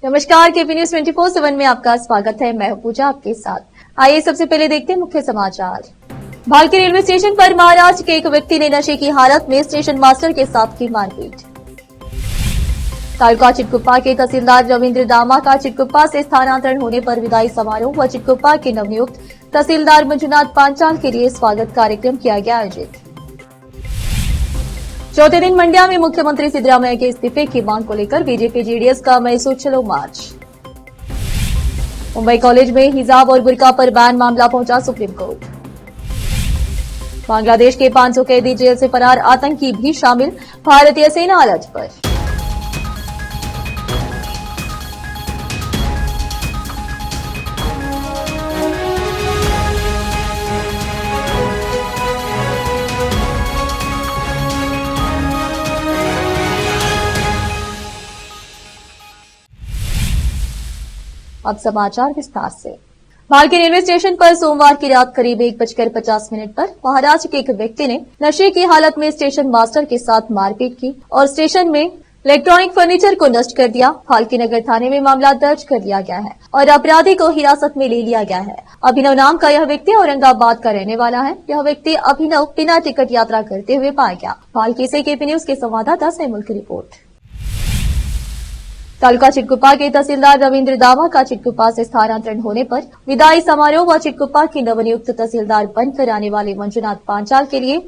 नमस्कार, KP news 24/7 में आपका स्वागत है। मैं हूं पूजा आपके साथ। आइए सबसे पहले देखते हैं मुख्य समाचार। भालकी रेलवे स्टेशन पर महाराष्ट्र के एक व्यक्ति ने नशे की हालत में स्टेशन मास्टर के साथ की मारपीट। तालुका चिटकुप्पा के तहसीलदार रविंद्र दामा का चिटकुप्पा से स्थानांतरण होने पर विदाई समारोह व चिटकुप्पा के नवनियुक्त तहसीलदार मंजुनाथ पांचाल के लिए स्वागत कार्यक्रम किया गया आयोजित। चौथे दिन मंड्या में मुख्यमंत्री सिद्धरामैया के इस्तीफे की मांग को लेकर बीजेपी जेडीएस का मैसूर चलो मार्च। मुंबई कॉलेज में हिजाब और बुर्का पर बैन मामला पहुंचा सुप्रीम कोर्ट। बांग्लादेश के 500 कैदी जेल से फरार आतंकी भी शामिल, भारतीय सेना अलर्ट पर। अब समाचार विस्तार से। भालकी रेलवे स्टेशन पर सोमवार की रात करीब 1:50 पर महाराष्ट्र के एक व्यक्ति ने नशे की हालत में स्टेशन मास्टर के साथ मारपीट की और स्टेशन में इलेक्ट्रॉनिक फर्नीचर को नष्ट कर दिया। भालकी नगर थाने में मामला दर्ज कर लिया गया है और अपराधी को हिरासत में ले लिया गया है। अभिनव नाम का यह व्यक्ति औरंगाबाद का रहने वाला है। यह व्यक्ति अभिनव बिना टिकट यात्रा करते हुए पाया गया। भालकी से केपी न्यूज के संवाददाता सैमुल की रिपोर्ट। तालुका चिटकुप्पा के तहसीलदार रविंद्र दामा का चिटकुप्पा से स्थानांतरण होने पर विदाई समारोह व चिटकुप्पा के नवनियुक्त तहसीलदार बनकर आने वाले मंजुनाथ पांचाल के लिए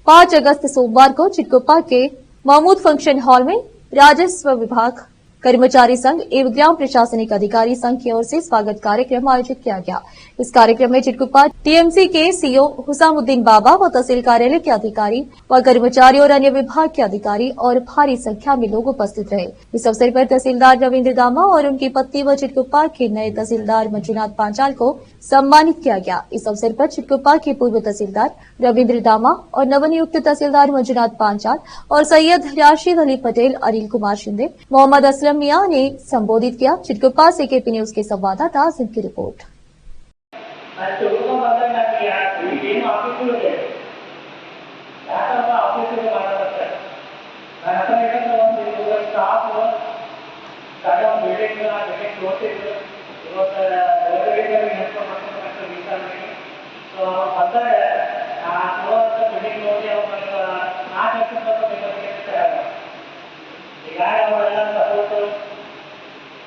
5 अगस्त सोमवार को चिटकुप्पा के महमूद फंक्शन हॉल में राजस्व विभाग, कर्मचारी संघ एवं ग्राम प्रशासनिक अधिकारी संघ की ओर से स्वागत कार्यक्रम आयोजित किया गया। इस कार्यक्रम में चिटकुप्पा टीएमसी के सीओ हुसामुद्दीन बाबा व तहसील कार्यालय के अधिकारी व कर्मचारी और अन्य विभाग के अधिकारी और भारी संख्या में लोग उपस्थित रहे। इस अवसर पर तहसीलदार रविंद्र दामा और उनकी पत्नी व चिटकुप्पा के नए तहसीलदार मंजुनाथ पांचाल को सम्मानित किया गया। इस अवसर पर चिटकुप्पा के पूर्व तहसीलदार रविंद्र दामा और नवनियुक्त तहसीलदार मंजुनाथ पांचाल और सैयद राशिद अली पटेल, अनिल कुमार शिंदे, मोहम्मद असलम मियां ने संबोधित किया। चिटकुप्पा से केपी न्यूज के संवाददाता सिंह की रिपोर्ट।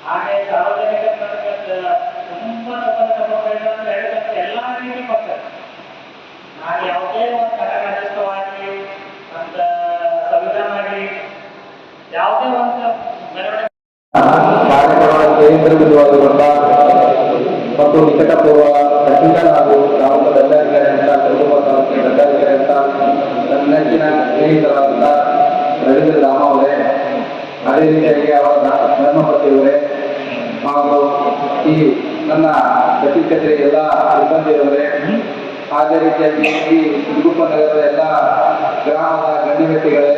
ಹಾಗೆ ಸಾರ್ವಜನಿಕ ತುಂಬಾ ಎಲ್ಲ ರೀತಿ ಕೊಡ್ತಾರೆ. ನಾನು ಯಾವುದೇ ಒಂದು ಕರ್ನಾಟಕವಾಗಿ ಅಂತ ಸಂವಿಧಾನವಾಗಿ ಯಾವುದೇ ಒಂದು ಕಾರ್ಯಕ್ರಮ ಕೇಂದ್ರಬಿಂದುವಾಗಿರುವಂತ ಮತ್ತು ನಿಕಟಪೂರ್ವ ತಹಸೀಲ್ದಾರ್ ಹಾಗೂ ಗ್ರಾಮದ ದಂಡಾಧಿಕಾರಿಯಂತ ಕುಟುಂಬ ತಾಲೂಕಿನ ದಂಡಾಧಿಕಾರಿಯಂತ ನನ್ನ ನೆಚ್ಚಿನ ಸ್ನೇಹಿತರಾದಂಥ ರವೀಂದ್ರ ದಾಮ ಅವರೇ, ಅದೇ ರೀತಿಯಾಗಿ ಅವರ ಧರ್ಮಪತಿಯವರೇ ಹಾಗೂ ಈ ನನ್ನ ದಕ್ಷಿಣ ಕಚೇರಿ ಎಲ್ಲ ಸಿಬ್ಬಂದಿಯವರೇ, ಅದೇ ರೀತಿಯಾಗಿ ಈ ಚಿಟಕುಪ್ಪ ನಗರದ ಎಲ್ಲ ಗ್ರಾಮದ ಗಣ್ಯ ವ್ಯಕ್ತಿಗಳೇ,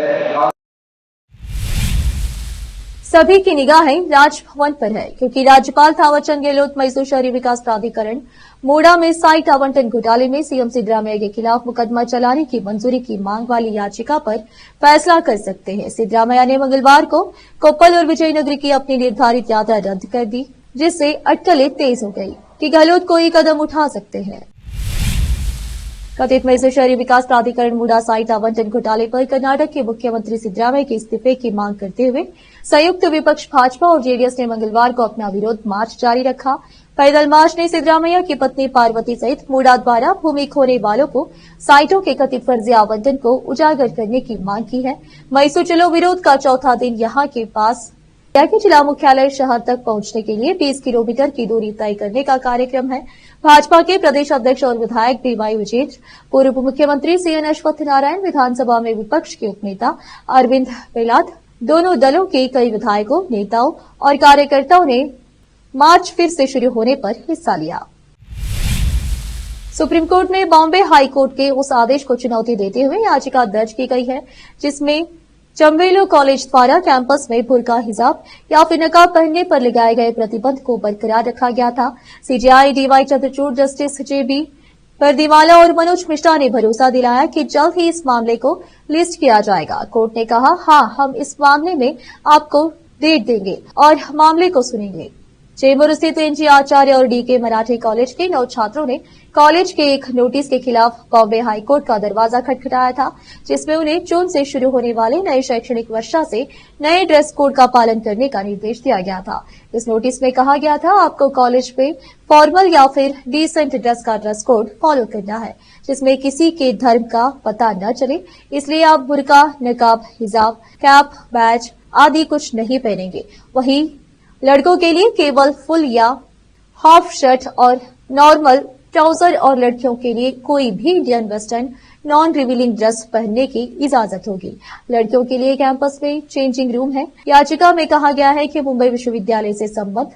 सभी की निगाहें राजभवन पर है क्योंकि राज्यपाल थावरचंद गहलोत मैसूर शहरी विकास प्राधिकरण मोड़ा में साइट आवंटन घोटाले में सीएम सिद्धरामैया के खिलाफ मुकदमा चलाने की मंजूरी की मांग वाली याचिका पर फैसला कर सकते हैं। सिद्धरामैया ने मंगलवार को कोप्पल और विजयनगर की अपनी निर्धारित यात्रा रद्द कर दी, जिससे अटकलें तेज हो गई कि गहलोत कोई कदम उठा सकते हैं। कथित मैसूर शहरी विकास प्राधिकरण मुड़ा साइट आवंटन घोटाले पर कर्नाटक के मुख्यमंत्री सिद्धरामैया के इस्तीफे की मांग करते हुए संयुक्त विपक्ष भाजपा और जेडीएस ने मंगलवार को अपना विरोध मार्च जारी रखा। पैदल मार्च ने सिद्धरामैया की पत्नी पार्वती सहित मुड़ा द्वारा भूमि खोने वालों को साइटों के कथित फर्जी आवंटन को उजागर करने की मांग की है। मैसूर चलो विरोध का चौथा दिन यहां के पास के जिला मुख्यालय शहर तक पहुंचने के लिए 20 किलोमीटर की दूरी तय करने का कार्यक्रम है। भाजपा के प्रदेश अध्यक्ष और विधायक बीवाई विजय, पूर्व मुख्यमंत्री सीएन अश्वत्थ नारायण, विधानसभा में विपक्ष के उपनेता अरविंद बेलाद, दोनों दलों के कई विधायकों, नेताओं और कार्यकर्ताओं ने मार्च फिर से शुरू होने पर हिस्सा लिया। सुप्रीम कोर्ट में बॉम्बे हाई कोर्ट के उस आदेश को चुनौती देते हुए याचिका दर्ज की गई है जिसमें चंबेलो कॉलेज द्वारा कैंपस में बुर्का, हिजाब या फिर नकाब पहनने पर लगाए गए प्रतिबंध को बरकरार रखा गया था। सीजेआई डीवाई चंद्रचूड़, जस्टिस जेबी परदीवाला और मनोज मिश्रा ने भरोसा दिलाया कि जल्द ही इस मामले को लिस्ट किया जाएगा। कोर्ट ने कहा, हाँ, हम इस मामले में आपको डेट देंगे और मामले को सुनेंगे। चेंबूर स्थित एनजी आचार्य और डीके मराठे कॉलेज के 9 छात्रों ने कॉलेज के एक नोटिस के खिलाफ बॉम्बे हाईकोर्ट का दरवाजा खटखटाया था, जिसमें उन्हें जून से शुरू होने वाले नए शैक्षणिक वर्ष से नए ड्रेस कोड का पालन करने का निर्देश दिया गया था। इस नोटिस में कहा गया था आपको कॉलेज में फॉर्मल या फिर डिसेंट ड्रेस का ड्रेस कोड फॉलो करना है, जिसमें किसी के धर्म का पता न चले, इसलिए आप बुर्का, नकाब, हिजाब, कैप, बैज आदि कुछ नहीं पहनेंगे। वहीं लड़कों के लिए केवल फुल या हाफ शर्ट और नॉर्मल ट्राउजर और लड़कियों के लिए कोई भी Indian western non revealing dress पहनने की इजाजत होगी। लड़कियों के लिए कैंपस में चेंजिंग रूम है। याचिका में कहा गया है कि मुंबई विश्वविद्यालय से संबद्ध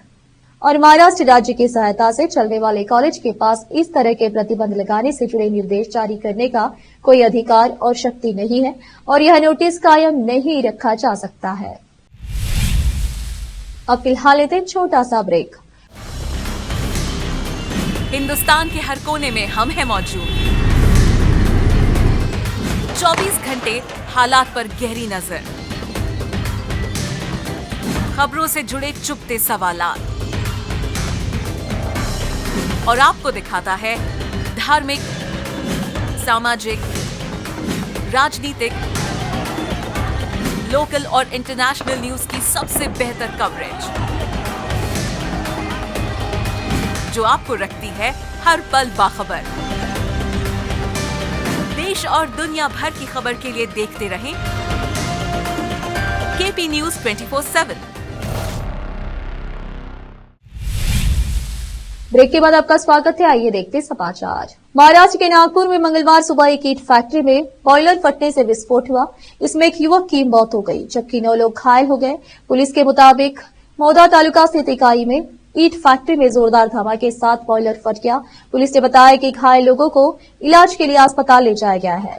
और महाराष्ट्र राज्य की सहायता से चलने वाले कॉलेज के पास इस तरह के प्रतिबंध लगाने से जुड़े निर्देश जारी करने का कोई अधिकार और शक्ति नहीं है और यह नोटिस कायम नहीं रखा जा सकता है। अब फिलहाल लेते हैं छोटा सा ब्रेक। हिंदुस्तान के हर कोने में हम हैं मौजूद। 24 घंटे हालात पर गहरी नजर, खबरों से जुड़े चुपते सवालात और आपको दिखाता है धार्मिक, सामाजिक, राजनीतिक, लोकल और इंटरनेशनल न्यूज की सबसे बेहतर कवरेज, जो आपको रखती है हर पल बाखबर। देश और दुनिया भर की खबर के लिए देखते रहें केपी न्यूज 24/7। ब्रेक के बाद आपका स्वागत है। आइए देखते समाचार। महाराष्ट्र के नागपुर में मंगलवार सुबह एक ईट फैक्ट्री में बॉयलर फटने से विस्फोट हुआ। इसमें एक युवक की मौत हो गई, जबकि 9 लोग घायल हो गए। पुलिस के मुताबिक मौदा तालुका स्थित इकाई में ईट फैक्ट्री में जोरदार धमाके के साथ बॉयलर फट गया। पुलिस ने बताया कि घायल लोगों को इलाज के लिए अस्पताल ले जाया गया है।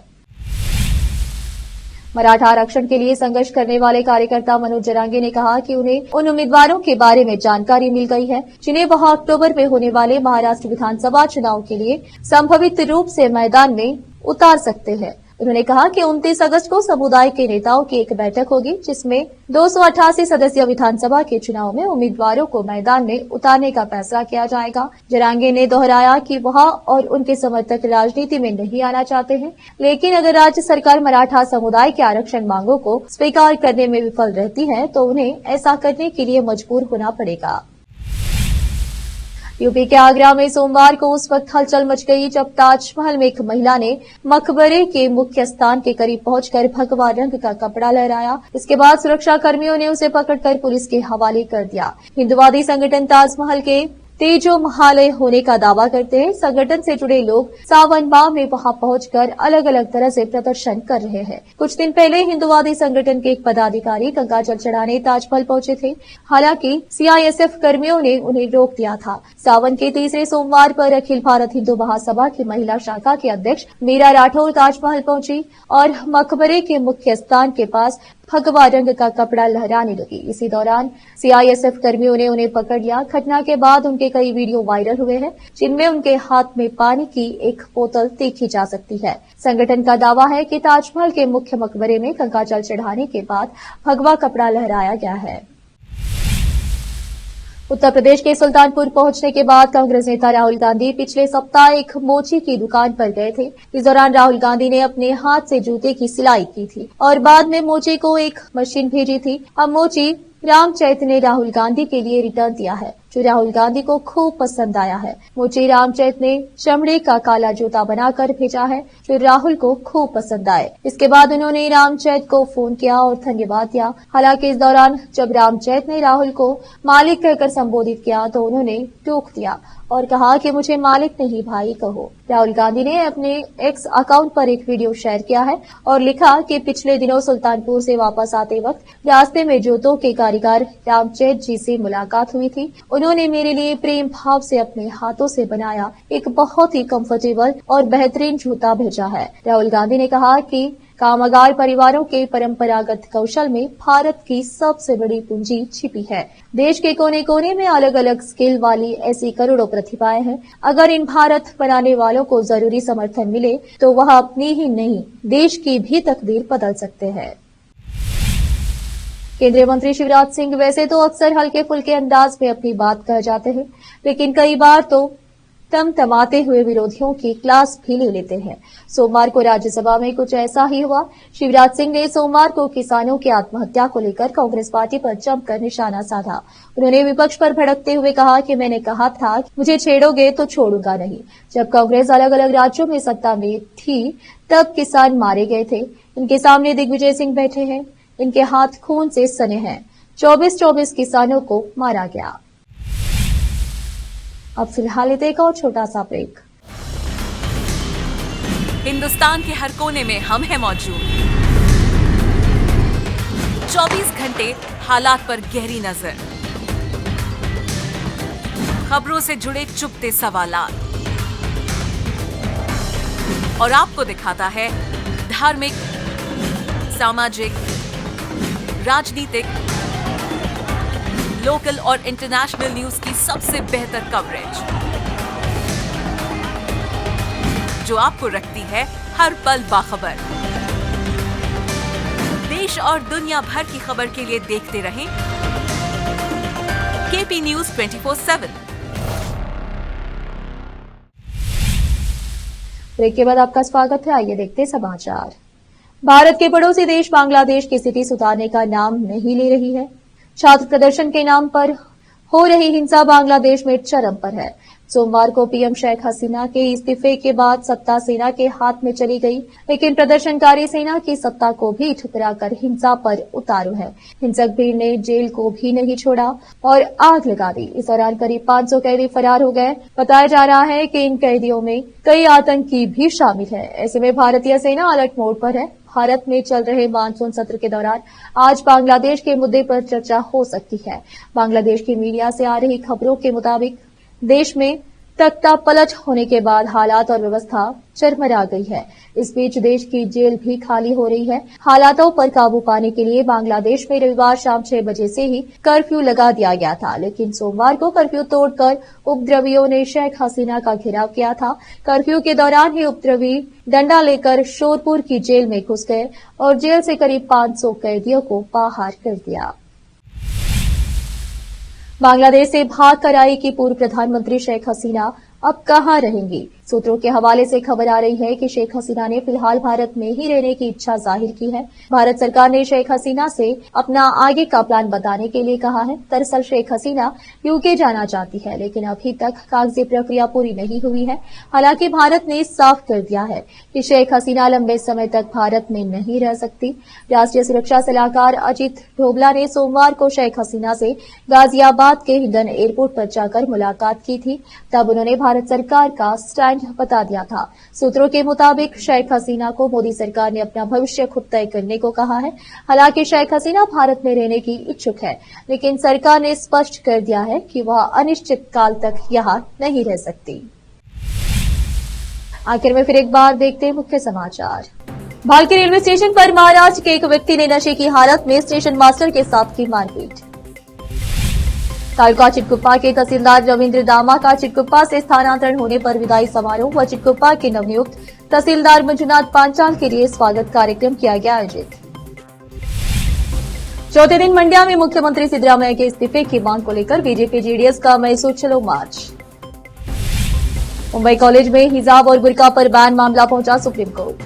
मराठा आरक्षण के लिए संघर्ष करने वाले कार्यकर्ता मनोज जरांगे ने कहा कि उन्हें उन उम्मीदवारों के बारे में जानकारी मिल गई है जिन्हें वह अक्टूबर में होने वाले महाराष्ट्र विधानसभा चुनाव के लिए संभावित रूप से मैदान में उतार सकते हैं। उन्होंने कहा कि 29 अगस्त को समुदाय के नेताओं की एक बैठक होगी, जिसमें 288 सदस्यीय विधानसभा के चुनाव में उम्मीदवारों को मैदान में उतारने का फैसला किया जाएगा। जरांगे ने दोहराया कि वह और उनके समर्थक राजनीति में नहीं आना चाहते हैं, लेकिन अगर राज्य सरकार मराठा समुदाय के आरक्षण मांगों को स्वीकार करने में विफल रहती है तो उन्हें ऐसा करने के लिए मजबूर होना पड़ेगा। यूपी के आगरा में सोमवार को उस वक्त हलचल मच गई जब ताजमहल में एक महिला ने मकबरे के मुख्य स्थान के करीब पहुंचकर भगवा रंग का कपड़ा लहराया। इसके बाद सुरक्षा कर्मियों ने उसे पकड़कर पुलिस के हवाले कर दिया। हिंदुवादी संगठन ताजमहल के तेजो महालय होने का दावा करते हैं। संगठन से जुड़े लोग सावन माह में वहां पहुंचकर अलग अलग तरह से प्रदर्शन कर रहे हैं। कुछ दिन पहले हिंदुवादी संगठन के एक पदाधिकारी गंगाजल चढ़ाने ताजमहल पहुंचे थे। हालांकि सीआईएसएफ कर्मियों ने उन्हें रोक दिया था। सावन के तीसरे सोमवार पर अखिल भारत हिंदू महासभा की महिला शाखा के अध्यक्ष मीरा राठौर ताजमहल पहुंची और मकबरे के मुख्य स्थान के पास भगवा रंग का कपड़ा लहराने लगी। इसी दौरान सीआईएसएफ कर्मियों ने उन्हें पकड़ लिया। घटना के बाद उनके कई वीडियो वायरल हुए हैं, जिनमें उनके हाथ में पानी की एक बोतल देखी जा सकती है। संगठन का दावा है कि ताजमहल के मुख्य मकबरे में गंगाजल चढ़ाने के बाद भगवा कपड़ा लहराया गया है। उत्तर प्रदेश के सुल्तानपुर पहुंचने के बाद कांग्रेस नेता राहुल गांधी पिछले सप्ताह एक मोची की दुकान पर गए थे। इस दौरान राहुल गांधी ने अपने हाथ से जूते की सिलाई की थी और बाद में मोची को एक मशीन भेजी थी। अब मोची रामचैत ने राहुल गांधी के लिए रिटर्न दिया है, जो राहुल गांधी को खूब पसंद आया है। मोची रामचैत ने चमड़े का काला जूता बनाकर भेजा है, जो राहुल को खूब पसंद आए। इसके बाद उन्होंने रामचैत को फोन किया और धन्यवाद दिया। हालांकि इस दौरान जब रामचैत ने राहुल को मालिक कहकर संबोधित किया तो उन्होंने टोक दिया और कहा कि मुझे मालिक नहीं भाई कहो। राहुल गांधी ने अपने एक्स अकाउंट पर एक वीडियो शेयर किया है और लिखा कि पिछले दिनों सुल्तानपुर से वापस आते वक्त रास्ते में जूतों के कारीगर रामचैत जी से मुलाकात हुई थी। उन्होंने मेरे लिए प्रेम भाव से अपने हाथों से बनाया एक बहुत ही कंफर्टेबल और बेहतरीन जूता भेजा है। राहुल गांधी ने कहा कि कामगार परिवारों के परंपरागत कौशल में भारत की सबसे बड़ी पूंजी छिपी है। देश के कोने कोने में अलग अलग स्किल वाली ऐसी करोड़ों प्रतिभाएं हैं। अगर इन भारत बनाने वालों को जरूरी समर्थन मिले तो वह अपनी ही नहीं देश की भी तकदीर बदल सकते हैं। केंद्रीय मंत्री शिवराज सिंह वैसे तो अक्सर हल्के फुल्के अंदाज में अपनी बात कह जाते हैं, लेकिन कई बार तो तमतमाते हुए विरोधियों की क्लास भी ले लेते हैं। सोमवार को राज्यसभा में कुछ ऐसा ही हुआ। शिवराज सिंह ने सोमवार को किसानों की आत्महत्या को लेकर कांग्रेस पार्टी पर जमकर निशाना साधा। उन्होंने विपक्ष पर भड़कते हुए कहा कि मैंने कहा था कि मुझे छेड़ोगे तो छोड़ूंगा नहीं। जब कांग्रेस अलग अलग राज्यों में सत्ता में थी तब किसान मारे गए थे। इनके सामने दिग्विजय सिंह बैठे हैं, इनके हाथ खून से सने हैं। 24 किसानों को मारा गया। अब फिलहाल एक और छोटा सा ब्रेक। हिंदुस्तान के हर कोने में हम हैं मौजूद। 24 घंटे हालात पर गहरी नजर, खबरों से जुड़े चुपते सवालात और आपको दिखाता है धार्मिक, सामाजिक, राजनीतिक, लोकल और इंटरनेशनल न्यूज की सबसे बेहतर कवरेज, जो आपको रखती है हर पल बाखबर। देश और दुनिया भर की खबर के लिए देखते रहें केपी न्यूज 24/7। ब्रेक के बाद आपका स्वागत है। आइए देखते समाचार। भारत के पड़ोसी देश बांग्लादेश की स्थिति सुधारने का नाम नहीं ले रही है। छात्र प्रदर्शन के नाम पर हो रही हिंसा बांग्लादेश में चरम पर है। सोमवार को पीएम शेख हसीना के इस्तीफे के बाद सत्ता सेना के हाथ में चली गई, लेकिन प्रदर्शनकारी सेना की सत्ता को भी ठुकराकर हिंसा पर उतारू है। हिंसक भीड़ ने जेल को भी नहीं छोड़ा और आग लगा दी। इस दौरान करीब 500 कैदी फरार हो गए। बताया जा रहा है कि इन कैदियों में कई आतंकी भी शामिल है। ऐसे में भारतीय सेना अलर्ट मोड पर है। भारत में चल रहे मानसून सत्र के दौरान आज बांग्लादेश के मुद्दे पर चर्चा हो सकती है। बांग्लादेश की मीडिया से आ रही खबरों के मुताबिक देश में तख्ता पलट होने के बाद हालात और व्यवस्था चरमरा गई है। इस बीच देश की जेल भी खाली हो रही है। हालातों पर काबू पाने के लिए बांग्लादेश में रविवार शाम 6 बजे से ही कर्फ्यू लगा दिया गया था, लेकिन सोमवार को कर्फ्यू तोड़कर उपद्रवियों ने शेख हसीना का घेराव किया था। कर्फ्यू के दौरान ही उपद्रवी डंडा लेकर शोरपुर की जेल में घुस गए और जेल से करीब 500 कैदियों को बाहर कर दिया। बांग्लादेश से भाग कर आई कि पूर्व प्रधानमंत्री शेख हसीना अब कहां रहेंगी। सूत्रों के हवाले से खबर आ रही है कि शेख हसीना ने फिलहाल भारत में ही रहने की इच्छा जाहिर की है। भारत सरकार ने शेख हसीना से अपना आगे का प्लान बताने के लिए कहा है। दरअसल शेख हसीना यूके जाना चाहती है, लेकिन अभी तक कागजी प्रक्रिया पूरी नहीं हुई है। हालांकि भारत ने साफ कर दिया है कि शेख हसीना लंबे समय तक भारत में नहीं रह सकती। राष्ट्रीय सुरक्षा सलाहकार अजित डोभाल ने सोमवार को शेख हसीना से गाजियाबाद के हिंडन एयरपोर्ट पर जाकर मुलाकात की थी। तब उन्होंने भारत सरकार का स्टैंड बता दिया था। सूत्रों के मुताबिक शेख हसीना को मोदी सरकार ने अपना भविष्य खुद तय करने को कहा है। हालांकि शेख हसीना भारत में रहने की इच्छुक है, लेकिन सरकार ने स्पष्ट कर दिया है कि वह अनिश्चित काल तक यहां नहीं रह सकती। आखिर में फिर एक बार देखते हैं मुख्य समाचार। भालके रेलवे स्टेशन पर महाराष्ट्र के एक व्यक्ति ने नशे की हालत में स्टेशन मास्टर के साथ की मारपीट। तालुका चिटकुप्पा के तहसीलदार रविंद्र दामा का चिटकुप्पा से स्थानांतरण होने पर विदाई समारोह व चिटकुप्पा के नवनियुक्त तहसीलदार मंजुनाथ पांचाल के लिए स्वागत कार्यक्रम किया गया आयोजित। चौथे दिन मंड्या में मुख्यमंत्री सिद्धरामैया के इस्तीफे की मांग को लेकर बीजेपी जेडीएस का मैसूर चलो मार्च। मुंबई कॉलेज में हिजाब और बुर्का पर बैन मामला पहुंचा सुप्रीम कोर्ट।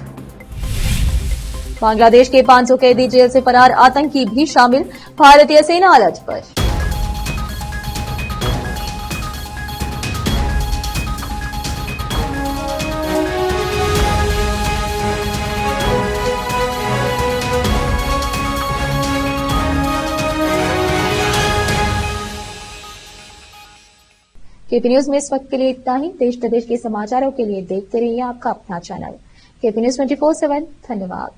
बांग्लादेश के 500 कैदी जेल से फरार आतंकी भी शामिल, भारतीय सेना अलर्ट पर। केपी न्यूज में इस वक्त के लिए इतना ही। देश प्रदेश के समाचारों के लिए देखते रहिए आपका अपना चैनल केपी न्यूज 24/7। धन्यवाद।